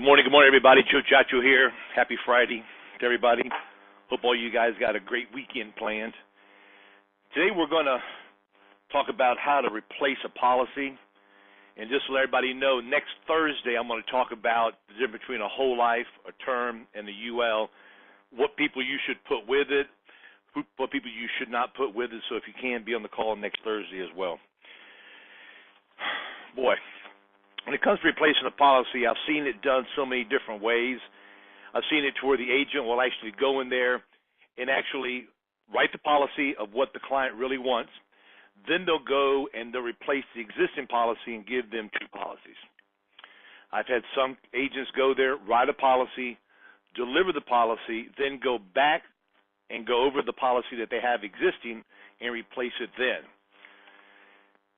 Good morning, everybody. Joe Chacho here. Happy Friday to everybody. Hope all you guys got a great weekend planned. Today we're going to talk about how to replace a policy. And just to let everybody know, next Thursday I'm going to talk about the difference between a whole life, a term, and the UL, what people you should put with it, what people you should not put with it. So if you can, be on the call next Thursday as well. Boy. When it comes to replacing a policy, I've seen it done so many different ways. I've seen it to where the agent will actually go in there and actually write the policy of what the client really wants. Then they'll go and they'll replace the existing policy and give them two policies. I've had some agents go there, write a policy, deliver the policy, then go back and go over the policy that they have existing and replace it then.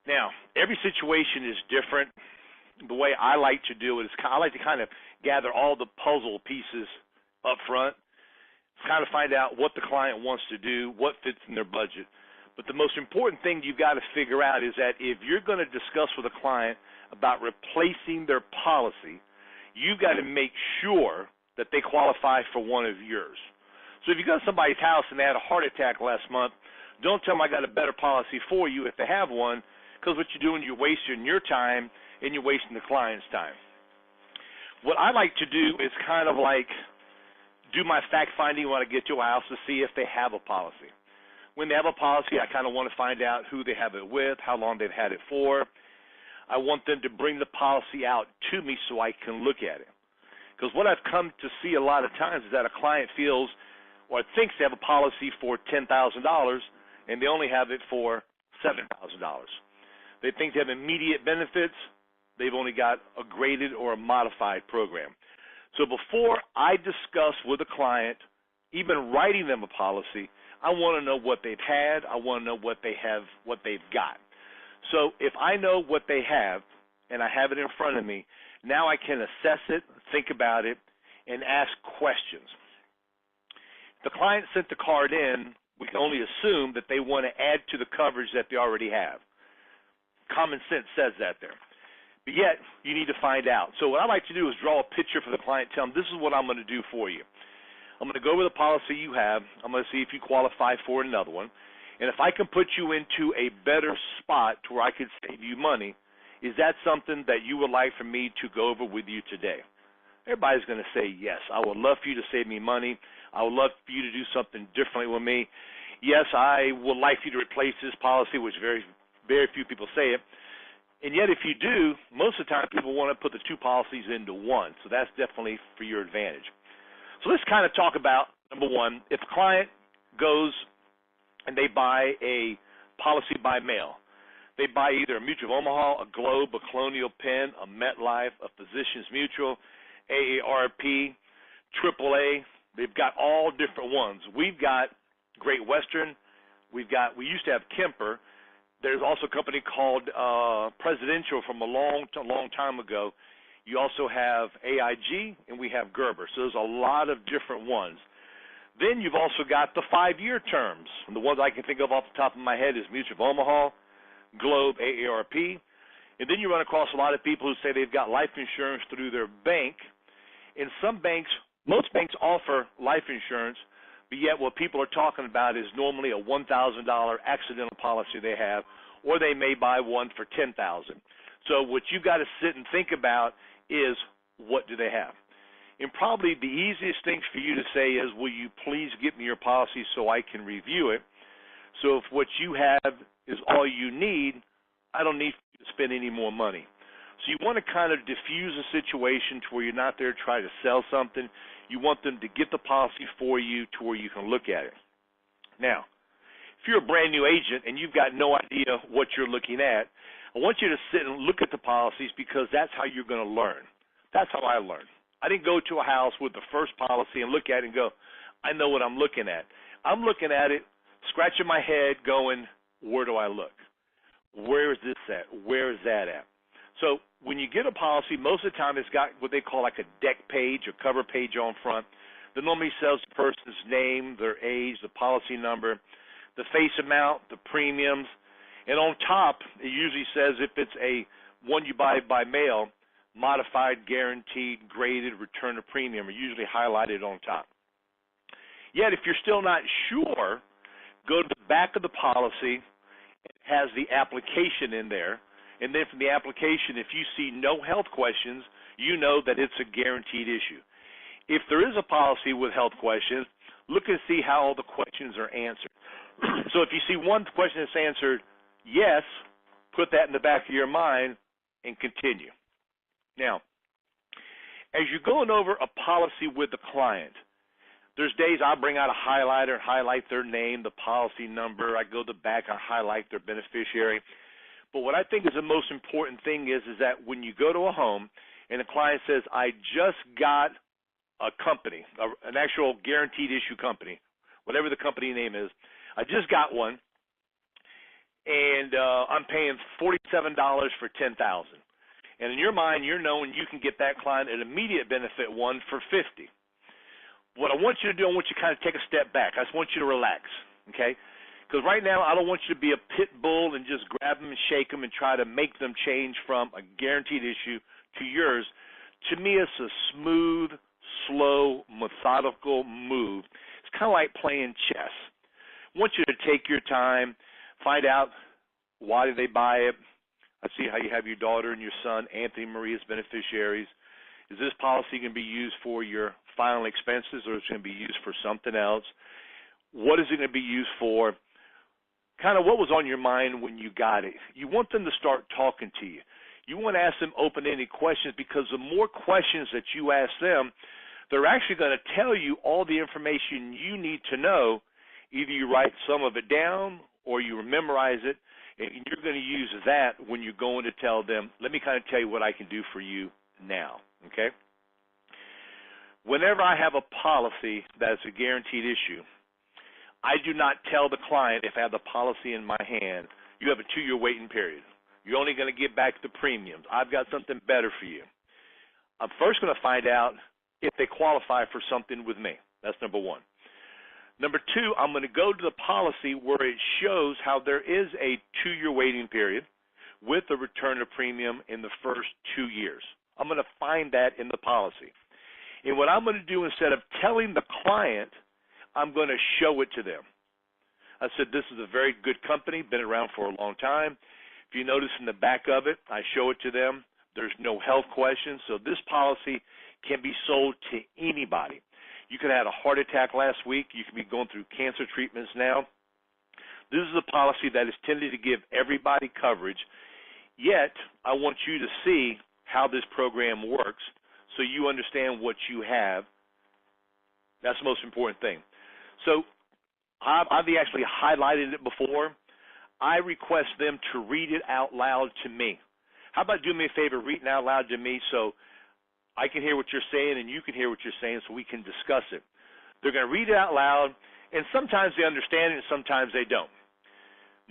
Now, every situation is different. The way I like to do it is I like to kind of gather all the puzzle pieces up front, kind of find out what the client wants to do, what fits in their budget. But the most important thing you've got to figure out is that if you're going to discuss with a client about replacing their policy, you've got to make sure that they qualify for one of yours. So if you go to somebody's house and they had a heart attack last month, don't tell them I got a better policy for you if they have one, because what you're doing, you're wasting your time and you're wasting the client's time. What I like to do is kind of like do my fact finding when I get to a house to see if they have a policy. When they have a policy, I kind of want to find out who they have it with, how long they've had it for. I want them to bring the policy out to me so I can look at it. Because what I've come to see a lot of times is that a client feels or thinks they have a policy for $10,000 and they only have it for $7,000. They think they have immediate benefits. They've only got a graded or a modified program. So before I discuss with a client, even writing them a policy, I want to know what they've had. I want to know what they have, what they've got. So if I know what they have and I have it in front of me, now I can assess it, think about it, and ask questions. If the client sent the card in, we can only assume that they want to add to the coverage that they already have. Common sense says that there. But yet, you need to find out. So what I like to do is draw a picture for the client, tell them this is what I'm going to do for you. I'm going to go over the policy you have. I'm going to see if you qualify for another one. And if I can put you into a better spot to where I could save you money, is that something that you would like for me to go over with you today? Everybody's going to say yes. I would love for you to save me money. I would love for you to do something differently with me. Yes, I would like for you to replace this policy, which very few people say it. And yet if you do, most of the time people want to put the two policies into one. So that's definitely for your advantage. So let's kind of talk about, number one, if a client goes and they buy a policy by mail, they buy either a Mutual of Omaha, a Globe, a Colonial Penn, a MetLife, a Physicians Mutual, AARP, AAA. They've got all different ones. We've got Great Western. We used to have Kemper. There's also a company called Presidential from a long time ago. You also have AIG, and we have Gerber. So there's a lot of different ones. Then you've also got the 5-year terms. And the ones I can think of off the top of my head is Mutual of Omaha, Globe, AARP. And then you run across a lot of people who say they've got life insurance through their bank. And some banks, most banks offer life insurance, but yet what people are talking about is normally a $1,000 accidental policy they have, or they may buy one for $10,000. So what you've got to sit and think about is, what do they have? And probably the easiest thing for you to say is, will you please give me your policy so I can review it? So if what you have is all you need, I don't need you to spend any more money. So you want to kind of diffuse a situation to where you're not there trying to sell something. You want them to get the policy for you to where you can look at it. Now, if you're a brand new agent and you've got no idea what you're looking at, I want you to sit and look at the policies, because that's how you're going to learn. That's how I learned. I didn't go to a house with the first policy and look at it and go, I know what I'm looking at. I'm looking at it, scratching my head, going, where do I look? Where is this at? Where is that at? So when you get a policy, most of the time it's got what they call like a deck page, a cover page on front that normally says the person's name, their age, the policy number, the face amount, the premiums, and on top it usually says if it's a one you buy by mail, modified, guaranteed, graded, return of premium are usually highlighted on top. Yet if you're still not sure, go to the back of the policy. It has the application in there. And then from the application, if you see no health questions, you know that it's a guaranteed issue. If there is a policy with health questions, look and see how all the questions are answered. So if you see one question that's answered yes, put that in the back of your mind and continue. Now, as you're going over a policy with the client, there's days I'll bring out a highlighter and highlight their name, the policy number. I go to the back and highlight their beneficiary. But what I think is the most important thing is that when you go to a home and the client says, I just got a company, an actual guaranteed issue company, whatever the company name is, I just got one, and I'm paying $47 for $10,000. And in your mind, you're knowing you can get that client an immediate benefit one for $50. What I want you to do, I want you to kind of take a step back. I just want you to relax, okay? Because right now, I don't want you to be a pit bull and just grab them and shake them and try to make them change from a guaranteed issue to yours. To me, it's a smooth, slow, methodical move. It's kind of like playing chess. I want you to take your time, find out why did they buy it. I see how you have your daughter and your son, Anthony and Marie, as beneficiaries. Is this policy going to be used for your final expenses, or is it going to be used for something else? What is it going to be used for? Kind of what was on your mind when you got it. You want them to start talking to you. You want to ask them open-ended questions, because the more questions that you ask them, they're actually going to tell you all the information you need to know. Either you write some of it down or you memorize it, and you're going to use that when you're going to tell them, let me kind of tell you what I can do for you now, okay? Whenever I have a policy that's a guaranteed issue, I do not tell the client, if I have the policy in my hand, you have a 2-year waiting period. You're only going to get back the premiums. I've got something better for you. I'm first going to find out if they qualify for something with me. That's number one. Number two, I'm going to go to the policy where it shows how there is a 2-year waiting period with a return of premium in the first 2 years. I'm going to find that in the policy. And what I'm going to do, instead of telling the client, I'm going to show it to them. I said, this is a very good company, been around for a long time. If you notice in the back of it, I show it to them. There's no health questions, so this policy can be sold to anybody. You could have had a heart attack last week. You could be going through cancer treatments now. This is a policy that is tended to give everybody coverage, yet I want you to see how this program works so you understand what you have. That's the most important thing. So I've actually highlighted it before. I request them to read it out loud to me. How about doing me a favor, reading out loud to me so I can hear what you're saying and you can hear what you're saying so we can discuss it. They're going to read it out loud, and sometimes they understand it and sometimes they don't.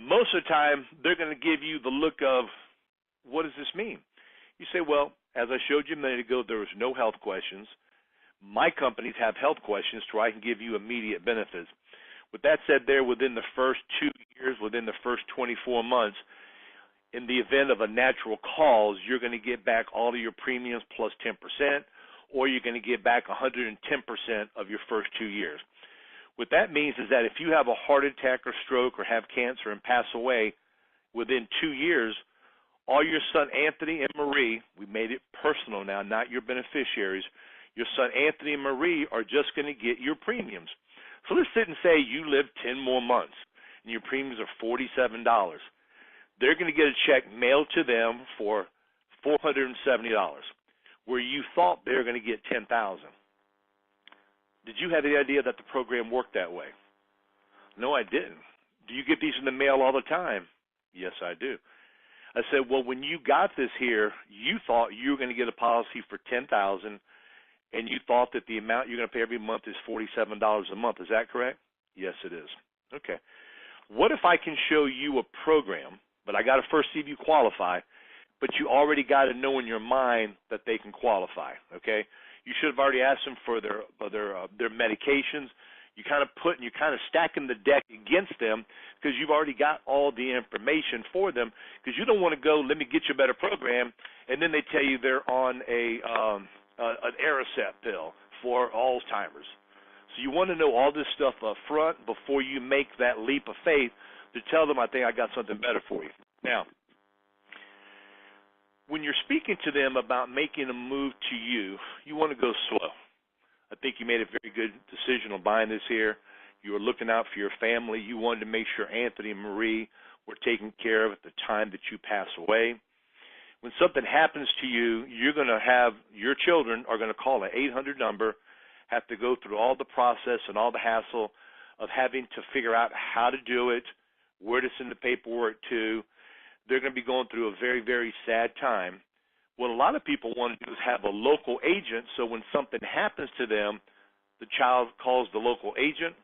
Most of the time, they're going to give you the look of, what does this mean? You say, well, as I showed you a minute ago, there was no health questions. My companies have health questions so I can give you immediate benefits. With that said, there within the first 2 years, within the first 24 months, in the event of a natural cause, you're going to get back all of your premiums plus 10%, or you're going to get back 110% of your first 2 years. What that means is that if you have a heart attack or stroke or have cancer and pass away within 2 years, all your son Anthony and Marie, we made it personal now, not your beneficiaries, your son Anthony and Marie are just going to get your premiums. So let's sit and say you live 10 more months and your premiums are $47. They're going to get a check mailed to them for $470, where you thought they were going to get $10,000. Did you have any idea that the program worked that way? No, I didn't. Do you get these in the mail all the time? Yes, I do. I said, well, when you got this here, you thought you were going to get a policy for $10,000, and you thought that the amount you're going to pay every month is $47 a month. Is that correct? Yes, it is. Okay. What if I can show you a program, but I got to first see if you qualify, but you already got to know in your mind that they can qualify, okay? You should have already asked them for their medications. You kind of you're kind of stacking the deck against them because you've already got all the information for them, because you don't want to go, let me get you a better program, and then they tell you they're on an Aricept pill for Alzheimer's. So you want to know all this stuff up front before you make that leap of faith to tell them, I think I got something better for you. Now, when you're speaking to them about making a move to you, you want to go slow. I think you made a very good decision on buying this here. You were looking out for your family. You wanted to make sure Anthony and Marie were taken care of at the time that you pass away. When something happens to you, you're going to have, your children are going to call an 800 number, have to go through all the process and all the hassle of having to figure out how to do it, where to send the paperwork to. They're going to be going through a very, very sad time. What a lot of people want to do is have a local agent, so when something happens to them, the child calls the local agent,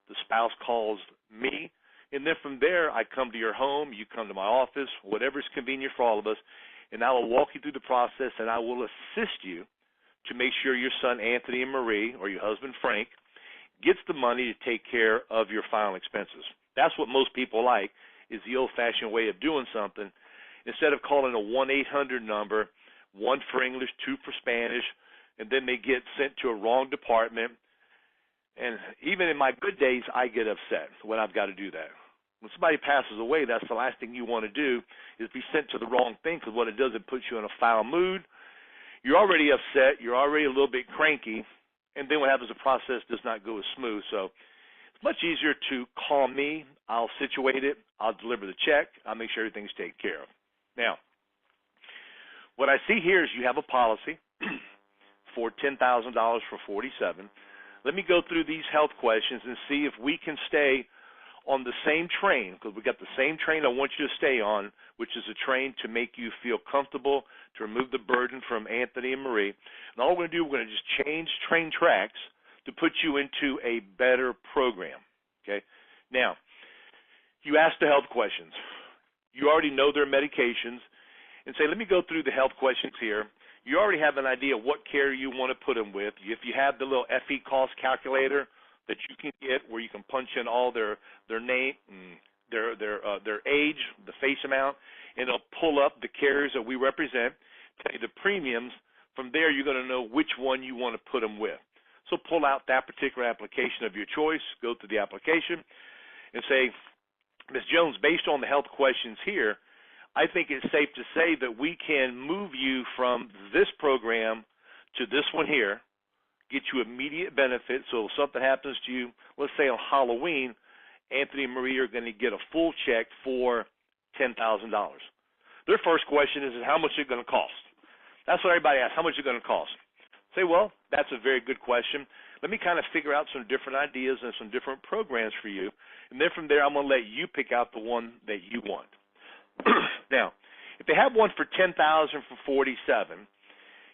the spouse calls me, and then from there I come to your home, you come to my office, whatever is convenient for all of us, and I will walk you through the process, and I will assist you to make sure your son Anthony and Marie, or your husband Frank, gets the money to take care of your final expenses. That's what most people like, is the old-fashioned way of doing something. Instead of calling a 1-800 number, 1 for English, 2 for Spanish, and then they get sent to a wrong department. And even in my good days, I get upset when I've got to do that. When somebody passes away, that's the last thing you want to do is be sent to the wrong thing, because what it does, it puts you in a foul mood. You're already upset. You're already a little bit cranky. And then what happens, the process does not go as smooth. So it's much easier to call me. I'll situate it. I'll deliver the check. I'll make sure everything's taken care of. Now, what I see here is you have a policy for $10,000 for $47,000. Let me go through these health questions and see if we can stay on the same train, because we've got the same train I want you to stay on, which is a train to make you feel comfortable, to remove the burden from Anthony and Marie. And all we're going to do, we're going to just change train tracks to put you into a better program. Okay? Now, you ask the health questions. You already know their medications. And say, let me go through the health questions here. You already have an idea what care you want to put them with. If you have the little FE cost calculator that you can get, where you can punch in all their name, their age, the face amount, and it'll pull up the carriers that we represent, tell you the premiums. From there, you're going to know which one you want to put them with. So pull out that particular application of your choice, go through the application, and say, Ms. Jones, based on the health questions here, I think it's safe to say that we can move you from this program to this one here, get you immediate benefits. So if something happens to you, let's say on Halloween, Anthony and Marie are going to get a full check for $10,000. Their first question is, how much is it going to cost? That's what everybody asks, how much is it going to cost? Say, well, that's a very good question. Let me kind of figure out some different ideas and some different programs for you. And then from there, I'm going to let you pick out the one that you want. Now, if they have one for $10,000 for $47,000,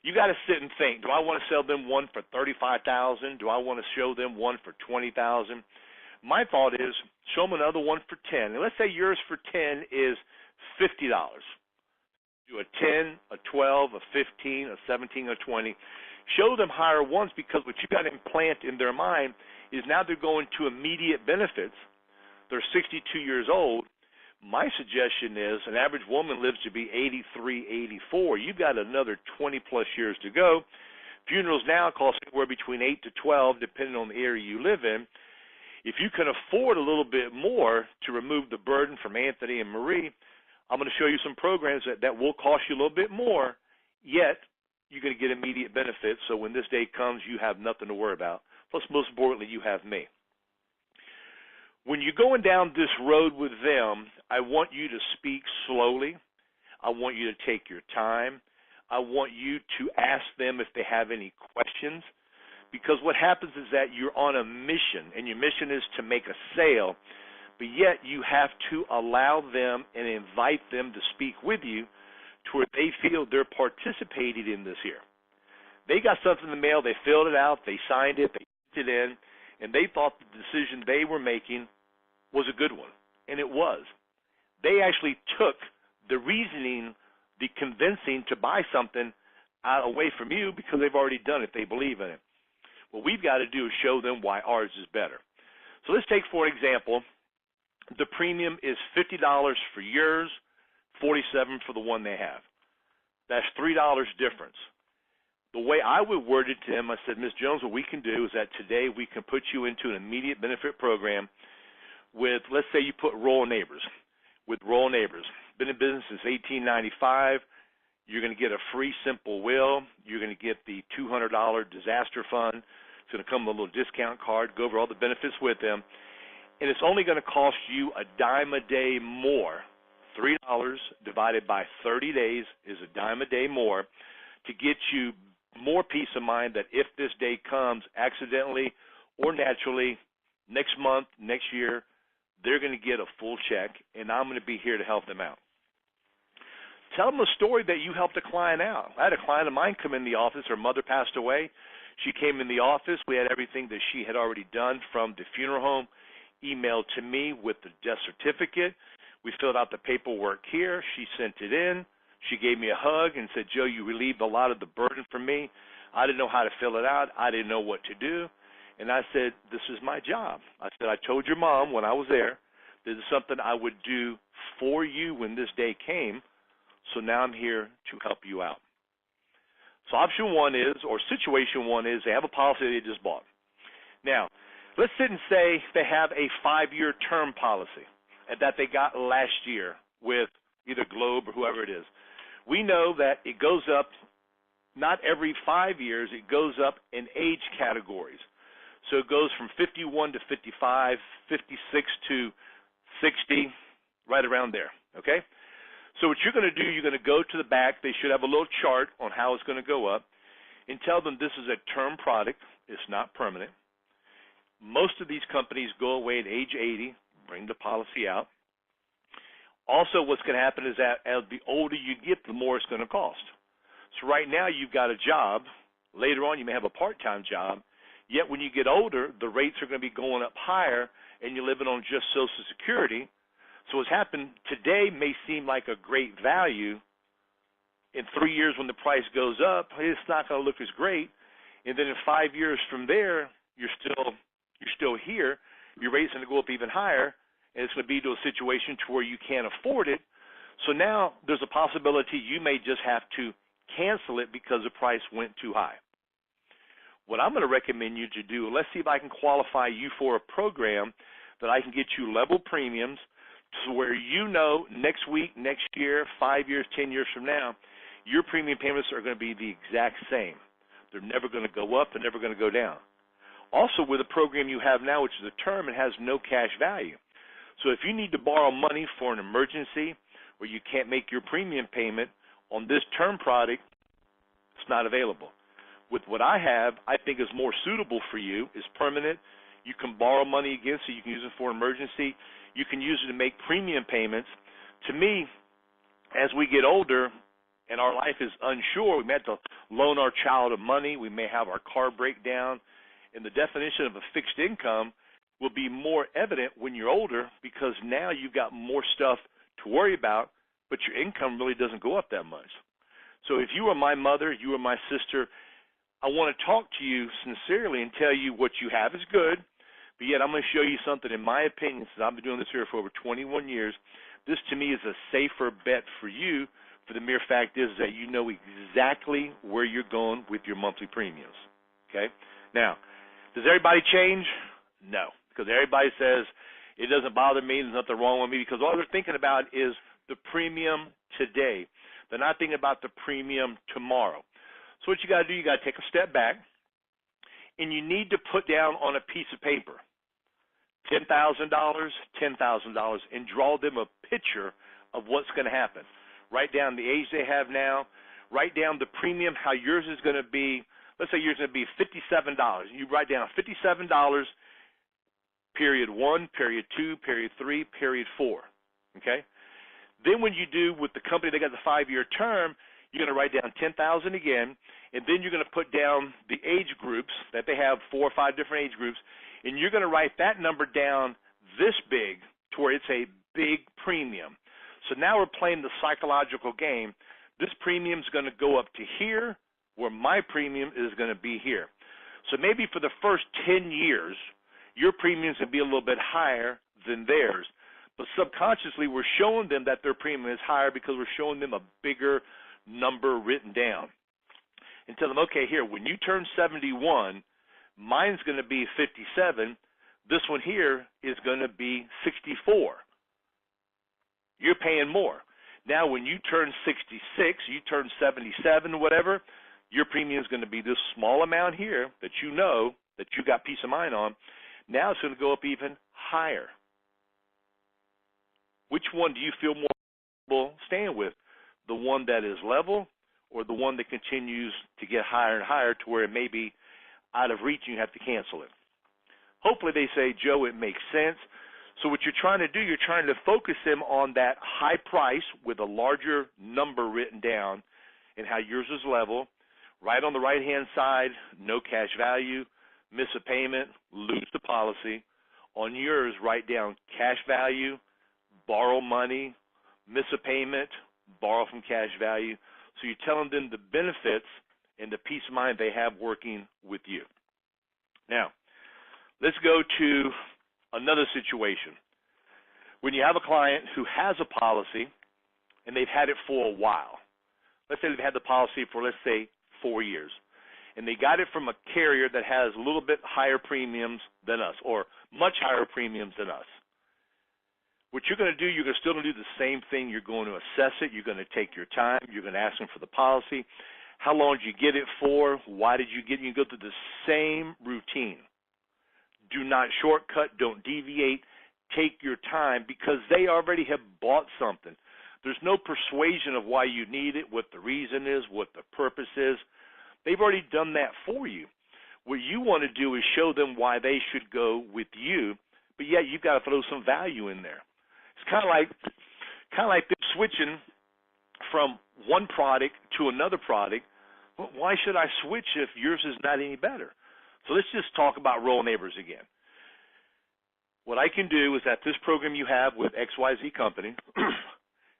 you got to sit and think, do I want to sell them one for $35,000? Do I want to show them one for $20,000? My thought is, show them another one for $10,000. And let's say yours for $10,000 is $50. Do a 10, a 12, a 15, a 17, a 20. Show them higher ones, because what you got to implant in their mind is now they're going to immediate benefits. They're 62 years old. My suggestion is an average woman lives to be 83, 84. You've got another 20-plus years to go. Funerals now cost anywhere between 8 to 12, depending on the area you live in. If you can afford a little bit more to remove the burden from Anthony and Marie, I'm going to show you some programs that will cost you a little bit more, yet you're going to get immediate benefits. So when this day comes, you have nothing to worry about. Plus, most importantly, you have me. When you're going down this road with them, I want you to speak slowly. I want you to take your time. I want you to ask them if they have any questions, because what happens is that you're on a mission, and your mission is to make a sale, but yet you have to allow them and invite them to speak with you to where they feel they're participating in this here. They got something in the mail, they filled it out, they signed it, they put it in, and they thought the decision they were making was a good one, and it was. They actually took the reasoning, the convincing to buy something away from you, because they've already done it. They believe in it. What we've got to do is show them why ours is better. So let's take, for example, the premium is $50 for yours, $47 for the one they have. That's $3 difference. The way I would word it to him, I said, Ms. Jones, what we can do is that today we can put you into an immediate benefit program with, let's say you put Royal Neighbors. With Royal Neighbors. Been in business since 1895. You're going to get a free simple will. You're going to get the $200 disaster fund. It's going to come with a little discount card. Go over all the benefits with them. And it's only going to cost you $0.10 a day more. $3 divided by 30 days is $0.10 a day more to get you more peace of mind that if this day comes accidentally or naturally, next month, next year, they're going to get a full check, and I'm going to be here to help them out. Tell them a story that you helped a client out. I had a client of mine come in the office. Her mother passed away. She came in the office. We had everything that she had already done from the funeral home emailed to me with the death certificate. We filled out the paperwork here. She sent it in. She gave me a hug and said, Joe, you relieved a lot of the burden from me. I didn't know how to fill it out. I didn't know what to do. And I said, this is my job. I said, I told your mom when I was there, this is something I would do for you when this day came, so now I'm here to help you out. So option one is, or situation one is, they have a policy they just bought. Now, let's sit and say they have a 5-year term policy that they got last year with either Globe or whoever it is. We know that it goes up not every 5 years, it goes up in age categories. So it goes from 51 to 55, 56 to 60, right around there, okay? So what you're going to do, you're going to go to the back. They should have a little chart on how it's going to go up and tell them this is a term product. It's not permanent. Most of these companies go away at age 80, bring the policy out. Also, what's going to happen is that as the older you get, the more it's going to cost. So right now you've got a job. Later on you may have a part-time job. Yet when you get older, the rates are going to be going up higher, and you're living on just Social Security. So what's happened today may seem like a great value. In 3 years when the price goes up, it's not going to look as great. And then in 5 years from there, you're still here. Your rate's going to go up even higher, and it's going to be to a situation to where you can't afford it. So now there's a possibility you may just have to cancel it because the price went too high. What I'm going to recommend you to do, let's see if I can qualify you for a program that I can get you level premiums to where you know next week, next year, 5 years, 10 years from now, your premium payments are going to be the exact same. They're never going to go up. They're never going to go down. Also, with the program you have now, which is a term, it has no cash value. So if you need to borrow money for an emergency where you can't make your premium payment on this term product, it's not available. With what I have, I think is more suitable for you, is permanent. You can borrow money again, so you can use it for emergency. You can use it to make premium payments. To me, as we get older and our life is unsure, we may have to loan our child money. We may have our car break down. And the definition of a fixed income will be more evident when you're older because now you've got more stuff to worry about, but your income really doesn't go up that much. So if you are my mother, you are my sister, I want to talk to you sincerely and tell you what you have is good, but yet I'm going to show you something, in my opinion, since I've been doing this here for over 21 years, this to me is a safer bet for you for the mere fact is that you know exactly where you're going with your monthly premiums, okay? Now, does everybody change? No, because everybody says it doesn't bother me, there's nothing wrong with me, because all they're thinking about is the premium today. They're not thinking about the premium tomorrow. So what you got to do, you got to take a step back, and you need to put down on a piece of paper $10,000, $10,000, and draw them a picture of what's going to happen. Write down the age they have now. Write down the premium, how yours is going to be. Let's say yours is going to be $57. You write down $57, period 1, period 2, period 3, period 4, okay? Then when you do with the company, they got the 5-year term, you're going to write down $10,000 again, and then you're going to put down the age groups that they have, 4 or 5 different age groups, and you're going to write that number down this big to where it's a big premium. So now we're playing the psychological game. This premium is going to go up to here where my premium is going to be here. So maybe for the first 10 years, your premiums would be a little bit higher than theirs. But subconsciously, we're showing them that their premium is higher because we're showing them a bigger number written down. And tell them, okay, here, when you turn 71, mine's going to be 57. This one here is going to be 64. You're paying more. Now, when you turn 66, you turn 77, whatever, your premium is going to be this small amount here that you know that you got peace of mind on. Now it's going to go up even higher. Which one do you feel more comfortable staying with? The one that is level or the one that continues to get higher and higher to where it may be out of reach and you have to cancel it? Hopefully they say, Joe, it makes sense. So what you're trying to do, you're trying to focus them on that high price with a larger number written down and how yours is level. Right on the right-hand side, no cash value, miss a payment, lose the policy. On yours, write down cash value, borrow money, miss a payment, borrow from cash value. So you're telling them the benefits and the peace of mind they have working with you. Now, let's go to another situation. When you have a client who has a policy and they've had it for a while, let's say they've had the policy for, let's say, 4 years, and they got it from a carrier that has a little bit higher premiums than us or much higher premiums than us. What you're going to do, you're still going to do the same thing. You're going to assess it. You're going to take your time. You're going to ask them for the policy. How long did you get it for? Why did you get it? You go through the same routine. Do not shortcut. Don't deviate. Take your time because they already have bought something. There's no persuasion of why you need it, what the reason is, what the purpose is. They've already done that for you. What you want to do is show them why they should go with you, but yet you've got to throw some value in there. It's kind of like them switching from one product to another product. Well, why should I switch if yours is not any better? So let's just talk about Rural Neighbors again. What I can do is that this program you have with XYZ Company,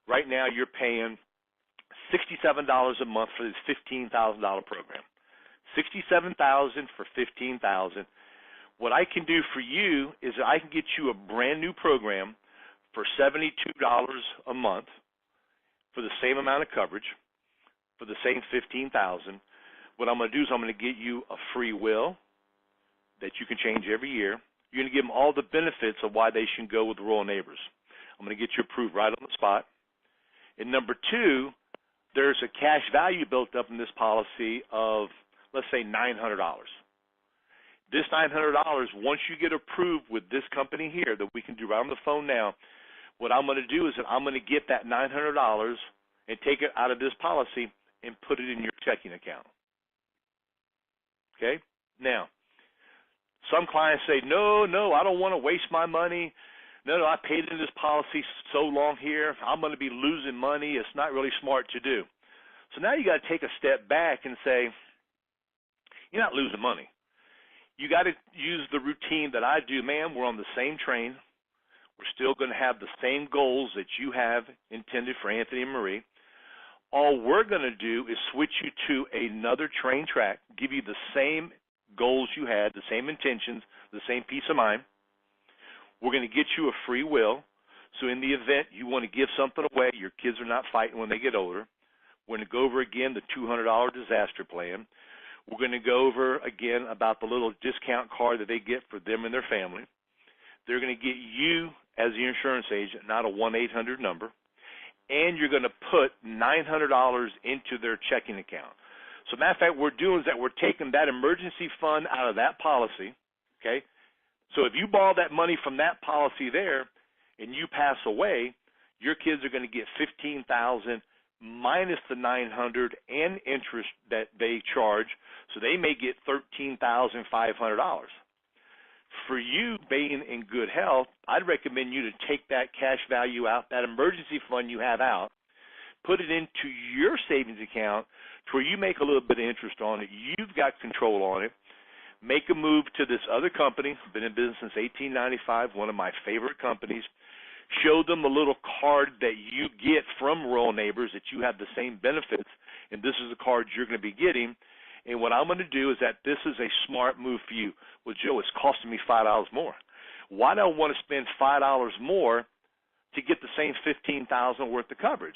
right now you're paying $67 a month for this $15,000 program. $67,000 for $15,000. What I can do for you is that I can get you a brand new program for $72 a month for the same amount of coverage, for the same $15,000. What I'm going to do is I'm going to get you a free will that you can change every year. You're going to give them all the benefits of why they should go with Rural Neighbors. I'm going to get you approved right on the spot. And number two, there's a cash value built up in this policy of, let's say, $900. This $900, once you get approved with this company here that we can do right on the phone now, what I'm going to do is that I'm going to get that $900 and take it out of this policy and put it in your checking account. Okay? Now, some clients say, no, I don't want to waste my money. No, I paid into this policy so long here. I'm going to be losing money. It's not really smart to do. So now you got to take a step back and say, you're not losing money. You got to use the routine that I do. Man, we're on the same train. We're still going to have the same goals that you have intended for Anthony and Marie. All we're going to do is switch you to another train track, give you the same goals you had, the same intentions, the same peace of mind. We're going to get you a free will. So in the event you want to give something away, your kids are not fighting when they get older. We're going to go over again the $200 disaster plan. We're going to go over again about the little discount card that they get for them and their family. They're going to get you as the insurance agent, not a 1-800 number. And you're going to put $900 into their checking account. So matter of fact, what we're doing is that we're taking that emergency fund out of that policy, okay? So if you borrow that money from that policy there and you pass away, your kids are going to get $15,000 minus the $900 and interest that they charge, so they may get $13,500. For you being in good health, I'd recommend you to take that cash value out, that emergency fund you have out, put it into your savings account to where you make a little bit of interest on it. You've got control on it. Make a move to this other company. Been in business since 1895, one of my favorite companies. Show them the little card that you get from Rural Neighbors that you have the same benefits, and this is the card you're going to be getting. And what I'm going to do is that this is a smart move for you. Well, Joe, it's costing me $5 more. Why do I want to spend $5 more to get the same $15,000 worth of coverage?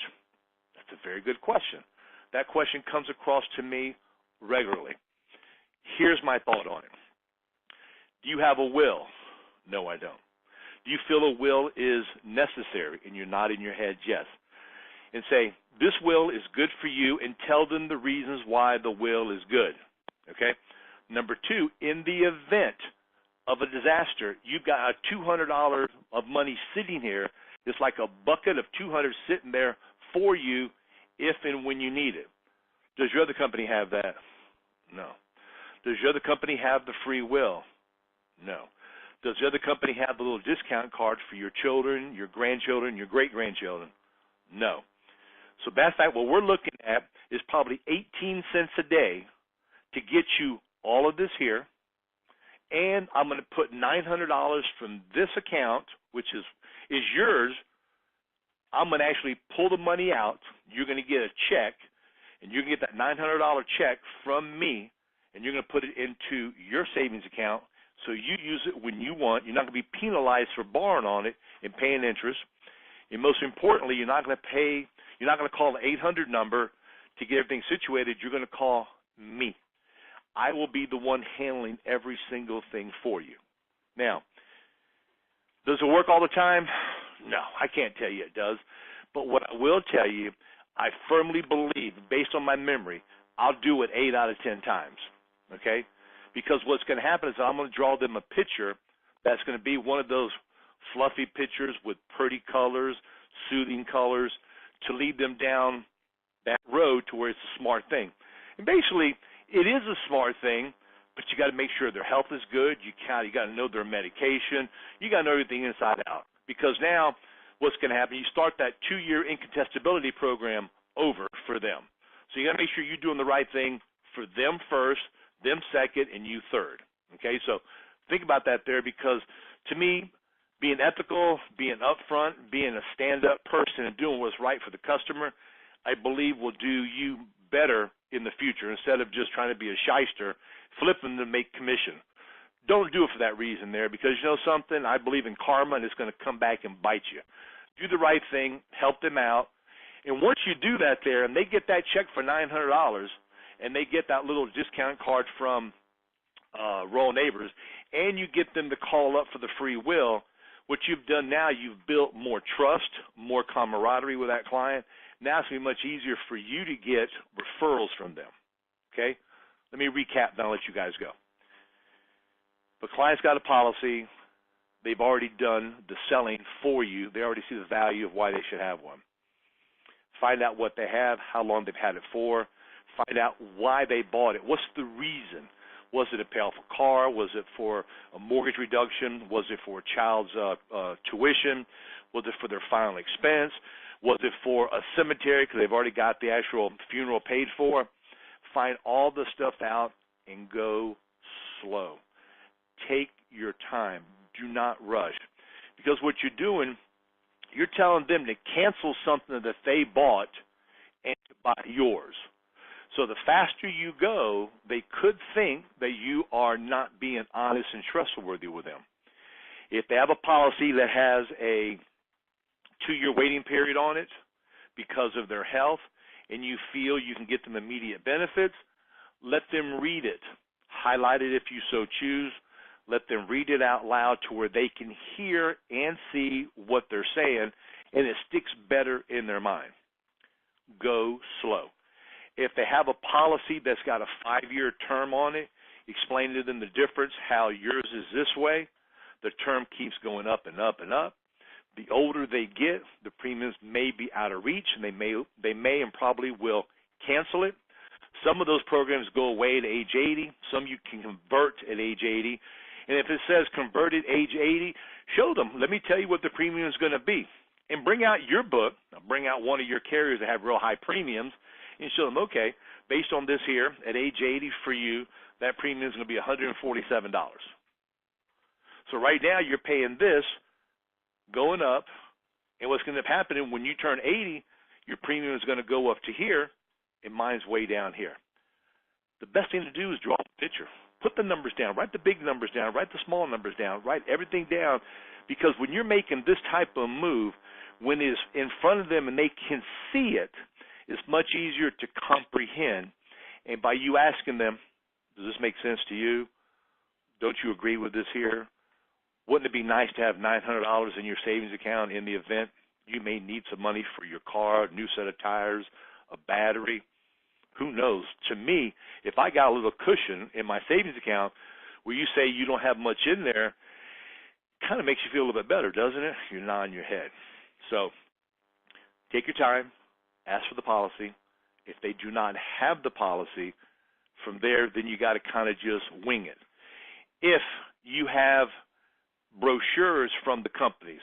That's a very good question. That question comes across to me regularly. Here's my thought on it. Do you have a will? No, I don't. Do you feel a will is necessary? And you're nodding your head yes. And say, this will is good for you, and tell them the reasons why the will is good. Okay? Number two, in the event of a disaster, you've got a $200 of money sitting here. It's like a bucket of $200 sitting there for you if and when you need it. Does your other company have that? No. Does your other company have the free will? No. Does the other company have the little discount card for your children, your grandchildren, your great-grandchildren? No. So matter of fact, what we're looking at is probably 18 cents a day to get you all of this here, and I'm going to put $900 from this account, which is yours. I'm going to actually pull the money out. You're going to get a check, and you're going to get that $900 check from me, and you're going to put it into your savings account so you use it when you want. You're not going to be penalized for borrowing on it and paying interest. And most importantly, you're not going to call the 800 number to get everything situated. You're going to call me. I will be the one handling every single thing for you. Now, does it work all the time? No, I can't tell you it does. But what I will tell you, I firmly believe, based on my memory, I'll do it 8 out of 10 times, okay? Because what's going to happen is I'm going to draw them a picture that's going to be one of those fluffy pictures with pretty colors, soothing colors, to lead them down that road to where it's a smart thing. And basically, it is a smart thing, but you got to make sure their health is good. You got to know their medication. You got to know everything inside out. Because now what's going to happen, you start that 2-year incontestability program over for them. So you got to make sure you're doing the right thing for them first, them second, and you third. Okay, so think about that there, because to me, being ethical, being upfront, being a stand-up person and doing what's right for the customer, I believe will do you better in the future instead of just trying to be a shyster, flipping to make commission. Don't do it for that reason there, because you know something? I believe in karma, and it's going to come back and bite you. Do the right thing, help them out, and once you do that there, and they get that check for $900, and they get that little discount card from Royal Neighbors, and you get them to call up for the free will, what you've done now, you've built more trust, more camaraderie with that client. Now it's going to be much easier for you to get referrals from them. Okay? Let me recap, then I'll let you guys go. The client's got a policy. They've already done the selling for you. They already see the value of why they should have one. Find out what they have, how long they've had it for. Find out why they bought it. What's the reason? Was it to pay off a car? Was it for a mortgage reduction? Was it for a child's tuition? Was it for their final expense? Was it for a cemetery because they've already got the actual funeral paid for? Find all the stuff out and go slow. Take your time. Do not rush. Because what you're doing, you're telling them to cancel something that they bought and to buy yours. So the faster you go, they could think that you are not being honest and trustworthy with them. If they have a policy that has a 2-year waiting period on it because of their health, and you feel you can get them immediate benefits, let them read it. Highlight it if you so choose. Let them read it out loud to where they can hear and see what they're saying, and it sticks better in their mind. Go slow. If they have a policy that's got a 5-year term on it, explain to them the difference, how yours is this way. The term keeps going up and up and up. The older they get, the premiums may be out of reach, and they may and probably will cancel it. Some of those programs go away at age 80. Some you can convert at age 80. And if it says converted age 80, show them. Let me tell you what the premium is going to be. And bring out your book. Bring out one of your carriers that have real high premiums and show them, okay, based on this here, at age 80 for you, that premium is going to be $147. So right now you're paying this going up, and what's going to happen when you turn 80, your premium is going to go up to here, and mine's way down here. the best thing to do is draw a picture. Put the numbers down. Write the big numbers down. Write the small numbers down. Write everything down, because when you're making this type of move, when it's in front of them and they can see it, it's much easier to comprehend. And by you asking them, does this make sense to you? Don't you agree with this here? Wouldn't it be nice to have $900 in your savings account in the event you may need some money for your car, a new set of tires, a battery? Who knows? To me, if I got a little cushion in my savings account where you say you don't have much in there, it kind of makes you feel a little bit better, doesn't it? You're nodding your head. So take your time, ask for the policy. If they do not have the policy, from there, then you got to kind of just wing it. If you have brochures from the companies,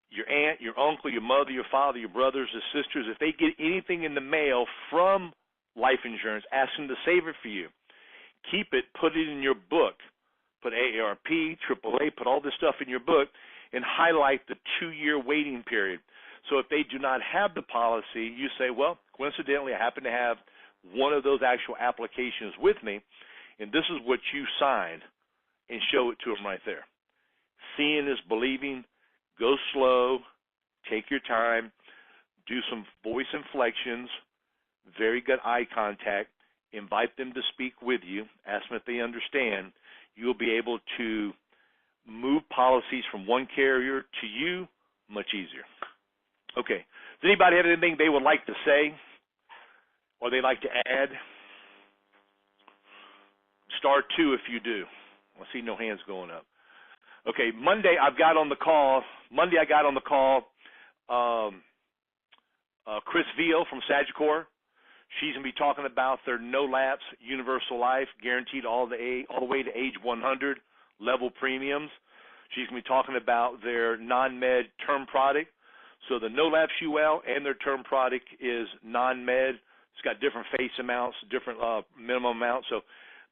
your aunt, your uncle, your mother, your father, your brothers, your sisters, if they get anything in the mail from life insurance, ask them to save it for you. Keep it, put it in your book. Put AARP, AAA, put all this stuff in your book, and highlight the 2-year waiting period. So if they do not have the policy, you say, well, coincidentally, I happen to have one of those actual applications with me, and this is what you signed, and show it to them right there. Seeing is believing. Go slow, take your time, do some voice inflections, very good eye contact, invite them to speak with you, ask them if they understand. You'll be able to move policies from one carrier to you much easier. Okay, does anybody have anything they would like to say or they'd like to add? Star 2 if you do. I see no hands going up. Okay, Monday I got on the call Chris Veal from Sagicor. She's going to be talking about their no-lapse universal life, guaranteed all the way to age 100, level premiums. She's going to be talking about their non-med term product. So the no-lapse UL and their term product is non-med. It's got different face amounts, different minimum amounts. So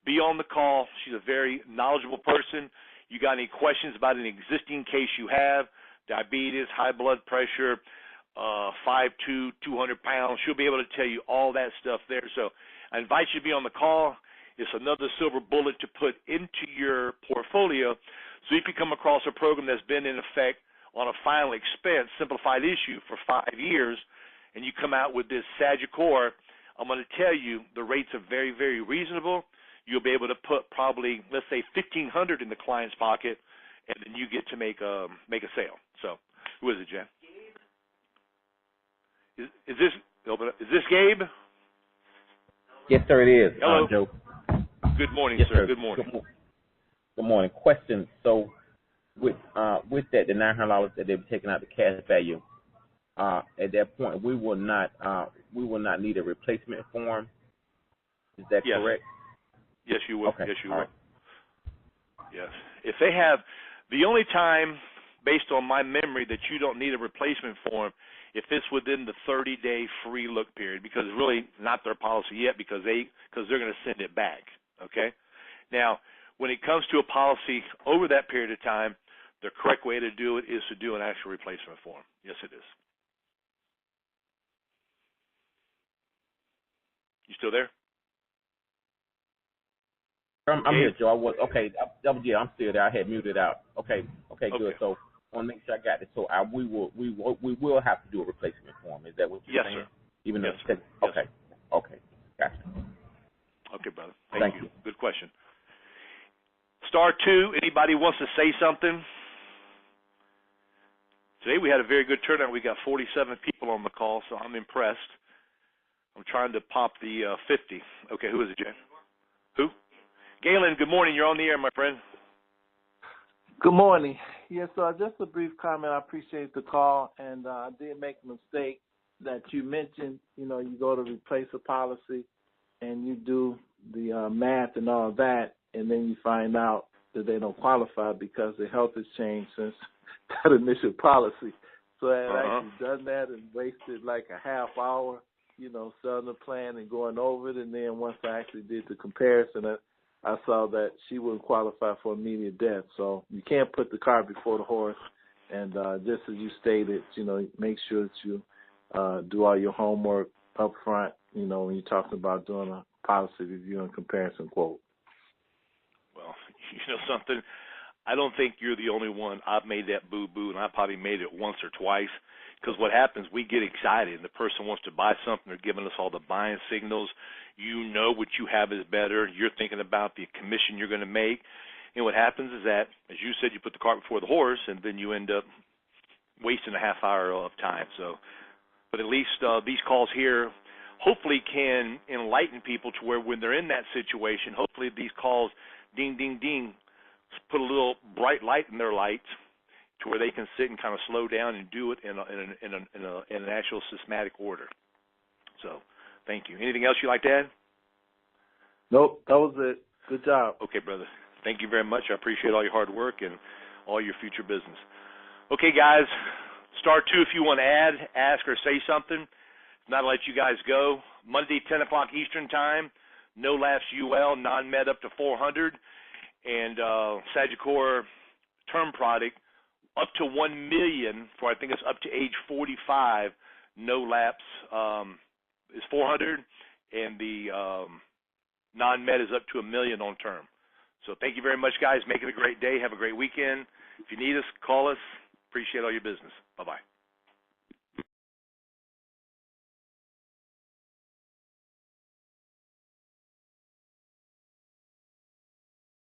be on the call. She's a very knowledgeable person. You got any questions about an existing case you have, diabetes, high blood pressure, 5'2", 200 pounds, she'll be able to tell you all that stuff there. So I invite you to be on the call. It's another silver bullet to put into your portfolio. So if you come across a program that's been in effect on a final expense, simplified issue for 5 years, and you come out with this Sagicor, I'm going to tell you the rates are very, very reasonable. You'll be able to put probably, let's say, $1,500 in the client's pocket, and then you get to make a sale. So, who is it, Jen? Is this Gabe? Yes, sir, it is. Hello, Joe. Good morning, yes, sir. Good morning. Good morning. Question. So, with that, the $900 that they've taken out the cash value, at that point, we will not need a replacement form. Is that correct? Yes, you will. Okay. Yes, you All will. right. Yes. If they have, the only time, based on my memory, that you don't need a replacement form, if it's within the 30-day free look period, because it's really not their policy yet, because they're going to send it back. Okay. Now, when it comes to a policy over that period of time, the correct way to do it is to do an actual replacement form. Yes, it is. You still there? I'm here, Joe. I was okay. I'm still there. I had muted out. Okay, good. So I want to make sure I got this. So we will have to do a replacement form. Is that what you're saying? Yes, sir. Even though yes, sir. Okay, gotcha. Okay, brother. Thank you. Good question. Star 2. Anybody wants to say something? Today we had a very good turnout. We got 47 people on the call, so I'm impressed. I'm trying to pop the 50. Okay, who is it, Jay? Who? Galen, good morning. You're on the air, my friend. Good morning. Yes, just a brief comment. I appreciate the call, and I did make a mistake that you mentioned. You know, you go to replace a policy, and you do the math and all that, and then you find out that they don't qualify because their health has changed since that initial policy. So I had actually done that and wasted like a half hour, you know, selling the plan and going over it, and then once I actually did the comparison, I saw that she wouldn't qualify for immediate death. So you can't put the cart before the horse. And just as you stated, you know, make sure that you do all your homework up front, you know, when you're talking about doing a policy review and comparison quote. Well, you know something? I don't think you're the only one. I've made that boo-boo, and I probably made it once or twice. Because what happens, we get excited, and the person wants to buy something. They're giving us all the buying signals. You know what you have is better. You're thinking about the commission you're going to make. And what happens is that, as you said, you put the cart before the horse, and then you end up wasting a half hour of time. So, but at least these calls here hopefully can enlighten people to where when they're in that situation, hopefully these calls, ding, ding, ding, put a little bright light in their lights to where they can sit and kind of slow down and do it in an actual systematic order. So, thank you. Anything else you'd like to add? Nope, that was it. Good job. Okay, brother. Thank you very much. I appreciate all your hard work and all your future business. Okay, guys, star 2 if you want to add, ask, or say something. If not, I'll let you guys go. Monday, 10 o'clock Eastern Time, No Laughs UL, non-med up to 400, and Sagicor term product up to 1 million for, I think it's up to age 45, no lapse is 400, and the non-med is up to 1 million on term. So thank you very much, guys. Make it a great day. Have a great weekend. If you need us, call us. Appreciate all your business. Bye-bye.